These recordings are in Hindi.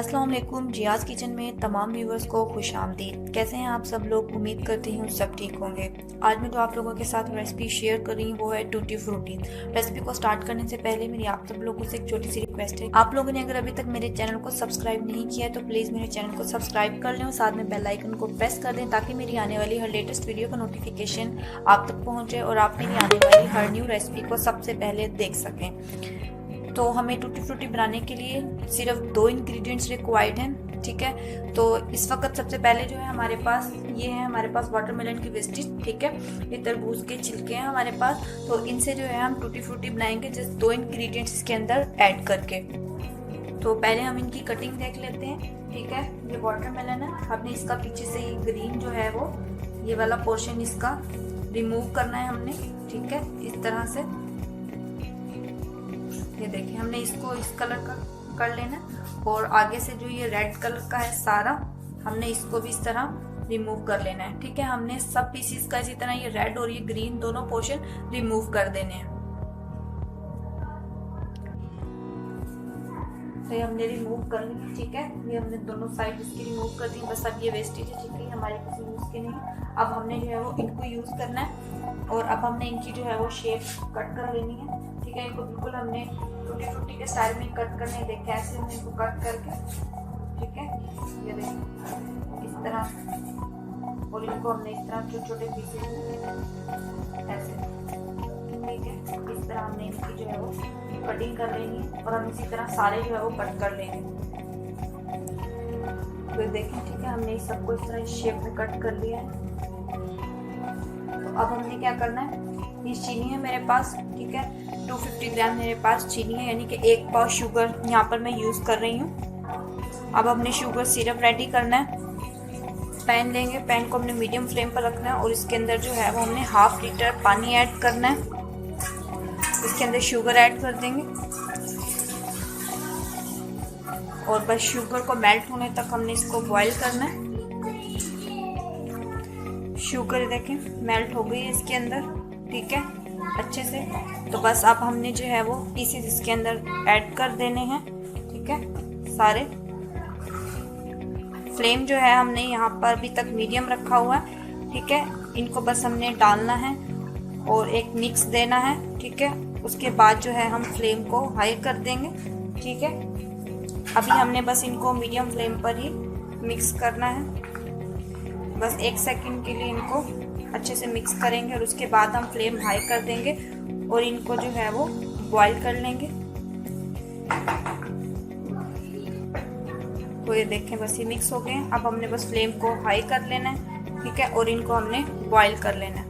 अस्सलाम वालेकुम। जियाज़ किचन में तमाम व्यूवर्स को खुश आमदीद। कैसे हैं आप सब लोग? उम्मीद करती हूँ सब ठीक होंगे। आज मैं जो आप लोगों के साथ रेसिपी शेयर कर रही हूँ वो है टूटी फ्रूटी। रेसिपी को स्टार्ट करने से पहले मेरी आप सब लोगों से एक छोटी सी रिक्वेस्ट है, आप लोगों ने अगर अभी तक मेरे चैनल को सब्सक्राइब नहीं किया है तो प्लीज़ मेरे चैनल को सब्सक्राइब कर लें और साथ में बेल आइकन को प्रेस कर दें ताकि मेरी आने वाली हर लेटेस्ट वीडियो का नोटिफिकेशन आप तक पहुँचे और आप मेरी आने वाली हर न्यू रेसिपी को सबसे पहले देख सकें। तो हमें टूटी फ्रूटी बनाने के लिए सिर्फ 2 इंग्रेडिएंट्स रिक्वायर्ड हैं, ठीक है। तो इस वक्त सबसे पहले जो है हमारे पास ये है, हमारे पास वाटरमेलन की वेस्टेज, ठीक है। ये तरबूज के छिलके हैं हमारे पास, तो इनसे जो है हम टूटी फ्रूटी बनाएंगे जस्ट 2 इंग्रेडिएंट्स इसके अंदर ऐड करके। तो पहले हम इनकी कटिंग देख लेते हैं, ठीक है। ये वाटरमेलन है, हमने इसका पीछे से ये ग्रीन जो है वो ये वाला पोर्शन इसका रिमूव करना है हमने, ठीक है। इस तरह से ये देखिए हमने इसको इस कलर का कर लेना और आगे से जो ये रेड कलर का है सारा हमने इसको भी इस तरह रिमूव कर लेना है, ठीक है। हमने सब पीसीस का इसी तरह ये रेड और ये ग्रीन दोनों पोर्शन रिमूव कर देने हैं। तो ये हमने रिमूव कर ली, ठीक है। ये हमने दोनों साइड इसकी रिमूव कर दी। बस अब ये वेस्टेज है, ठीक है, हमारे किसी यूज के नहीं। अब हमने जो है वो इनको यूज करना है और अब हमने इनकी जो है वो शेप कट कर लेनी है, ठीक है। इनको बिल्कुल हमने टूटी फ्रूटी के स्टाइल में कट करने देखे, ऐसे हमने इनको कट करके, ठीक है। ये देखिए इस तरह और इनको हमने इस तरह छोटे छोटे पीसेस ऐसे, ठीक है। इस तरह हमने इनकी जो है वो कटिंग कर लेनी है और हम इसी तरह सारे जो है वो कट कर लेंगे। तो देखें, ठीक है, हमने इस सबको इस तरह शेप में कट कर लिया है। तो अब हमने क्या करना है, ये चीनी है मेरे पास, ठीक है। 250 ग्राम मेरे पास चीनी है, यानी कि 1 पाव शुगर यहाँ पर मैं यूज़ कर रही हूँ। अब हमने शुगर सिरप रेडी करना है। पैन लेंगे, पैन को हमने मीडियम फ्लेम पर रखना है और इसके अंदर जो है वो हमने 1/2 लीटर पानी ऐड करना है। इसके अंदर शुगर ऐड कर देंगे और बस शुगर को मेल्ट होने तक हमने इसको बॉईल करना है। शुगर देखें मेल्ट हो गई है इसके अंदर, ठीक है, अच्छे से। तो बस अब हमने जो है वो पीसेस इसके अंदर ऐड कर देने हैं, ठीक है, सारे। फ्लेम जो है हमने यहाँ पर अभी तक मीडियम रखा हुआ है, ठीक है। इनको बस हमने डालना है और एक मिक्स देना है, ठीक है। उसके बाद जो है हम फ्लेम को हाई कर देंगे, ठीक है। अभी हमने बस इनको मीडियम फ्लेम पर ही मिक्स करना है। बस 1 सेकंड के लिए इनको अच्छे से मिक्स करेंगे और उसके बाद हम फ्लेम हाई कर देंगे और इनको जो है वो बॉईल कर लेंगे। तो ये देखें बस ये मिक्स हो गए हैं। अब हमने बस फ्लेम को हाई कर लेना है, ठीक है, और इनको हमने बॉईल कर लेना है।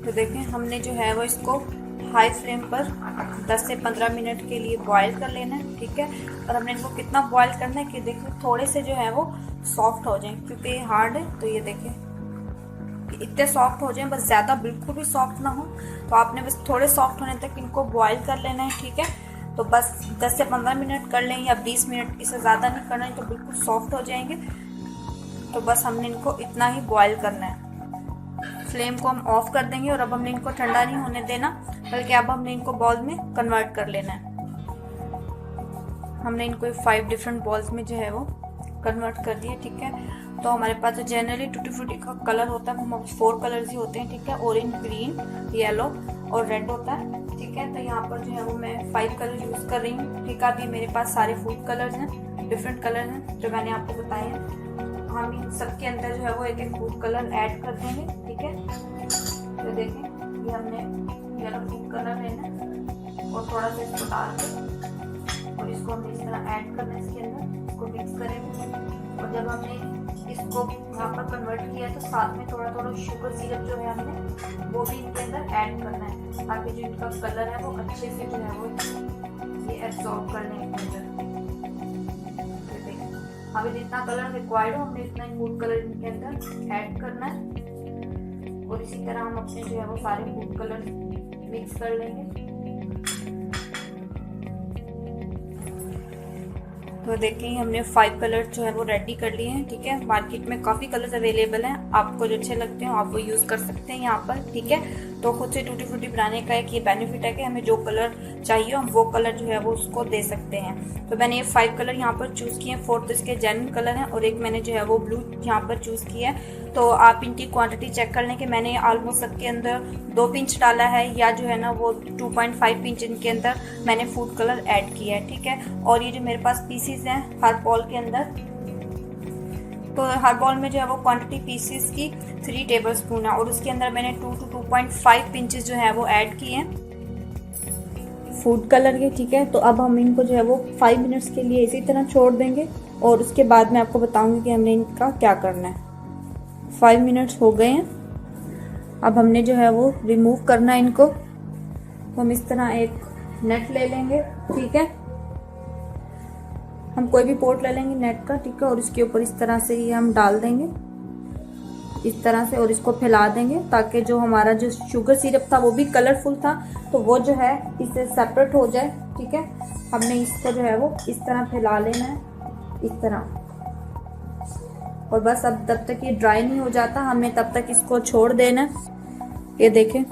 तो देखें हमने जो है वो इसको हाई फ्लेम पर 10 से 15 मिनट के लिए बॉईल कर लेना है, ठीक है। और हमने इनको कितना बॉईल करना है कि देखें थोड़े से जो है वो सॉफ्ट हो जाएं, क्योंकि ये हार्ड है। तो ये देखें इतने सॉफ्ट हो जाएं, बस ज़्यादा बिल्कुल भी सॉफ्ट ना हो। तो आपने बस थोड़े सॉफ्ट होने तक इनको बॉईल कर लेना है, ठीक है। तो बस 10 से 15 मिनट कर लें या 20 मिनट, इससे ज़्यादा नहीं करना है, तो बिल्कुल सॉफ्ट हो जाएंगे। तो बस हमने इनको इतना ही बॉईल करना है। फ्लेम को हम ऑफ कर देंगे और अब हमने इनको ठंडा नहीं होने देना, बल्कि अब हमने इनको बॉल में कन्वर्ट कर लेना है। हमने इनको 5 डिफरेंट बॉल्स में जो है वो कन्वर्ट कर दिए, ठीक है। तो हमारे पास जो जनरली टूटी फ्रूटी का कलर होता है वो 4 कलर्स ही होते हैं, ठीक है। ऑरेंज, ग्रीन, येलो और रेड होता है, ठीक है। तो यहाँ पर जो है वो मैं 5 कलर यूज़ कर रही हूँ, ठीक है। अभी मेरे पास सारे फूड कलर्स हैं, डिफरेंट कलर हैं जो मैंने आपको बताए हैं। हम इन सबके अंदर जो है वो एक फूड कलर ऐड कर देंगे, ठीक है। तो देखें ये हमने येलो फूड कलर लेना है और थोड़ा सा इसको डाल के और इसको हमने इस तरह ऐड करना है इसके अंदर, इसको मिक्स करेंगे। और जब हमने इसको यहाँ पर कन्वर्ट किया है तो साथ में थोड़ा थोड़ा शुगर सिरप जो है हमने वो भी इनके अंदर ऐड करना है, ताकि जो इनका कलर है वो अच्छे से जो है वो ये एब्जॉर्ब करने के अंदर। अभी जितना कलर रिक्वायर्ड हो हमने इतना फूड कलर इनके अंदर ऐड करना है और इसी तरह हम अपने जो है वो सारे फूड कलर मिक्स कर लेंगे। तो देखें हमने 5 कलर जो है वो रेडी कर लिए हैं। ठीक है, मार्केट में काफ़ी कलर्स अवेलेबल हैं, आपको जो अच्छे लगते हैं आप वो यूज़ कर सकते हैं यहाँ पर। ठीक है, तो खुद से टूटी फ्रूटी बनाने का एक ये बेनिफिट है कि हमें जो कलर चाहिए हम वो कलर जो है वो उसको दे सकते हैं। तो मैंने ये 5 कलर यहाँ पर चूज़ किए हैं। 4 तो इसके जेन्युइन कलर हैं और एक मैंने जो है वो ब्लू यहाँ पर चूज़ किया है। तो आप इनकी क्वांटिटी चेक कर लें कि मैंने ऑलमोस्ट सबके अंदर 2 पिंच डाला है या जो है ना वो 2.5 पिंच इनके अंदर मैंने फूड कलर ऐड किया है। ठीक है, और ये जो मेरे पास पीसीज हैं हर बॉल के अंदर, तो हर बॉल में जो है वो क्वांटिटी पीसीज की 3 टेबल स्पून है और उसके अंदर मैंने 2 to 2.5 पिंचेस जो है वो ऐड किए हैं फूड कलर के। ठीक है, तो अब हम इनको जो है वो 5 मिनट्स के लिए इसी तरह छोड़ देंगे और उसके बाद मैं आपको बताऊंगी कि हमने इनका क्या करना है। 5 मिनट्स हो गए हैं, अब हमने जो है वो रिमूव करना है इनको। तो हम इस तरह एक नेट ले लेंगे। ठीक है, हम कोई भी पोर्ट ले लेंगे नेट का। ठीक है, और इसके ऊपर इस तरह से ये हम डाल देंगे इस तरह से और इसको फैला देंगे ताकि जो हमारा जो शुगर सिरप था वो भी कलरफुल था तो वो जो है इससे सेपरेट हो जाए। ठीक है, हमने इसको जो है वो इस तरह फैला लेना है इस तरह, और बस अब तब तक ये ड्राई नहीं हो जाता हमने तब तक इसको छोड़ देना। ये देखें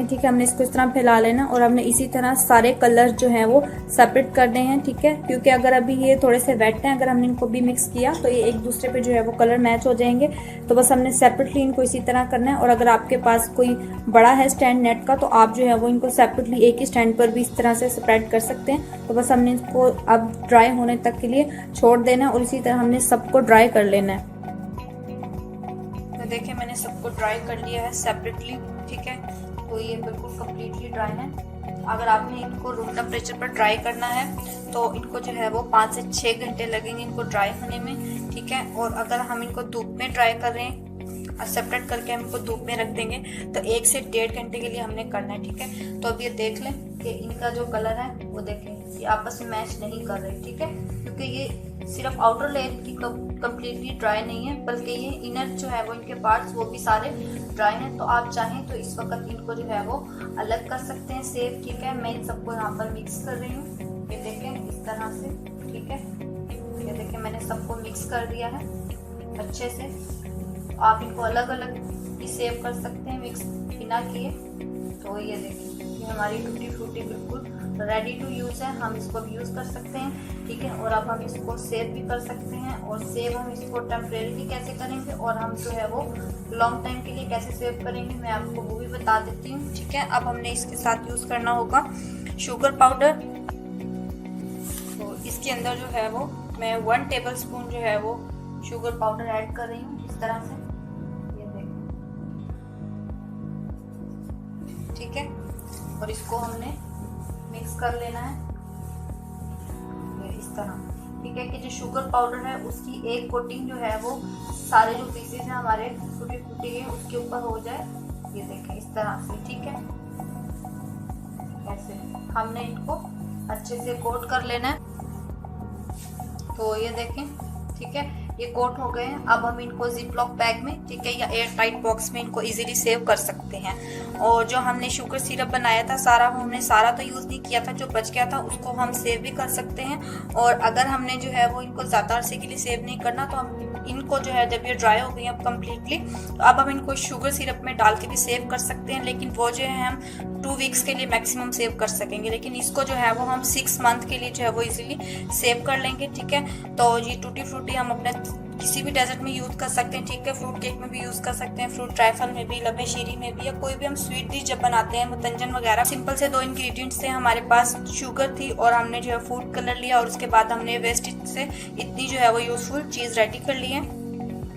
ठीक है, हमने इसको इस तरह फैला लेना और हमने इसी तरह सारे कलर जो हैं वो सेपरेट करने हैं। ठीक है, क्योंकि अगर अभी ये थोड़े से वेट हैं, अगर हमने इनको भी मिक्स किया तो ये एक दूसरे पे जो है वो कलर मैच हो जाएंगे। तो बस हमने सेपरेटली इनको इसी तरह करना है। और अगर आपके पास कोई बड़ा है स्टैंड नेट का तो आप जो है वो इनको सेपरेटली एक ही स्टैंड पर भी इस तरह से स्प्रेड कर सकते हैं। तो बस हमने इसको अब ड्राई होने तक के लिए छोड़ देना है और इसी तरह हमने सबको ड्राई कर लेना है। तो देखिए मैंने सबको ड्राई कर लिया है सेपरेटली। ठीक है, तो ये बिल्कुल कम्प्लीटली ड्राई है। अगर आपने इनको रूम टेम्परेचर पर ड्राई करना है तो इनको जो है वो 5 से 6 घंटे लगेंगे इनको ड्राई होने में। ठीक है, और अगर हम इनको धूप में ड्राई कर रहे हैं सेपरेट करके हम इनको धूप में रख देंगे तो 1 से 1.5 घंटे के लिए हमने करना है। ठीक है, तो अब ये देख लें कि इनका जो कलर है वो देखें ये आपस में मैच नहीं कर रहे। ठीक है, क्योंकि ये सिर्फ आउटर लेयर की कम्प्लीटली ड्राई नहीं है बल्कि ये इनर जो है वो इनके पार्ट्स वो भी सारे ड्राई हैं। तो आप चाहें तो इस वक्त इनको जो है वो अलग कर सकते हैं सेव। ठीक है, मैं इन सबको यहाँ पर मिक्स कर रही हूँ, ये देखें इस तरह से। ठीक है, ये देखें मैंने सबको मिक्स कर दिया है अच्छे से। आप इनको अलग अलग भी सेव कर सकते हैं मिक्स बिना किए। तो ये देखिए ये हमारी टूटी फ्रूटी बिल्कुल रेडी टू यूज़ है, हम इसको भी यूज़ कर सकते हैं। ठीक है, और अब हम इसको सेव भी कर सकते हैं और सेव हम इसको टेम्परेरी कैसे करेंगे और हम जो है वो लॉन्ग टाइम के लिए कैसे सेव करेंगे मैं आपको वो भी बता देती हूँ। ठीक है, अब हमने इसके साथ यूज़ करना होगा शुगर पाउडर। तो इसके अंदर जो है वो मैं 1 टेबल स्पून जो है वो शुगर पाउडर ऐड कर रही हूँ इस तरह से। ठीक है, और इसको हमने मिक्स कर लेना है इस तरह। ठीक है, कि जो शुगर पाउडर है उसकी एक कोटिंग जो है वो सारे जो पीसेस हैं हमारे टूटी फ्रूटी के उसके ऊपर हो जाए। ये देखें इस तरह से। ठीक है, ऐसे हमने इनको अच्छे से कोट कर लेना है। तो ये देखें ठीक है, ये कोट हो गए हैं। अब हम इनको जिप-लॉक बैग में ठीक है या एयर टाइट बॉक्स में इनको इजीली सेव कर सकते हैं। और जो हमने शुगर सिरप बनाया था हमने सारा तो यूज़ नहीं किया था, जो बच गया था उसको हम सेव भी कर सकते हैं। और अगर हमने जो है वो इनको ज़्यादा अरसे के लिए सेव नहीं करना तो हम इनको जो है जब ये ड्राई हो गई अब कम्प्लीटली तो अब हम इनको शुगर सिरप में डाल के भी सेव कर सकते हैं। लेकिन वो जो है हम 2 वीक्स के लिए मैक्सिमम सेव कर सकेंगे, लेकिन इसको जो है वो हम 6 मंथ के लिए जो है वो इजीली सेव कर लेंगे। ठीक है, तो ये टूटी फ्रूटी हम अपने किसी भी डेजर्ट में यूज़ कर सकते हैं। ठीक है, फ्रूट केक में भी यूज़ कर सकते हैं, फ्रूट ट्राइफल में भी, लबे शीरी में भी, या कोई भी हम स्वीट डिश जब बनाते हैं मुतंजन वगैरह। सिंपल से 2 इंग्रेडिएंट्स थे हमारे पास, शुगर थी और हमने जो है फूड कलर लिया और उसके बाद हमने वेस्टेज से इतनी जो है वो यूज़फुल चीज़ रेडी कर ली है।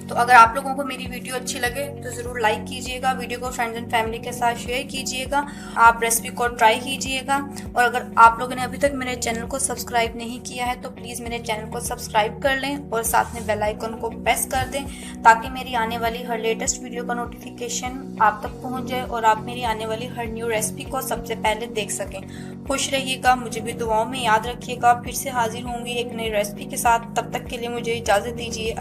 तो अगर आप लोगों को मेरी वीडियो अच्छी लगे तो ज़रूर लाइक कीजिएगा, वीडियो को फ्रेंड्स एंड फैमिली के साथ शेयर कीजिएगा, आप रेसिपी को ट्राई कीजिएगा। और अगर आप लोगों ने अभी तक मेरे चैनल को सब्सक्राइब नहीं किया है तो प्लीज़ मेरे चैनल को सब्सक्राइब कर लें और साथ में बेल आइकन को प्रेस कर दें ताकि मेरी आने वाली हर लेटेस्ट वीडियो का नोटिफिकेशन आप तक पहुँच जाए और आप मेरी आने वाली हर न्यू रेसिपी को सबसे पहले देख सकें। खुश रहिएगा, मुझे भी दुआओं में याद रखिएगा। फिर से हाजिर होंगी एक नई रेसिपी के साथ, तब तक के लिए मुझे इजाज़त दीजिए।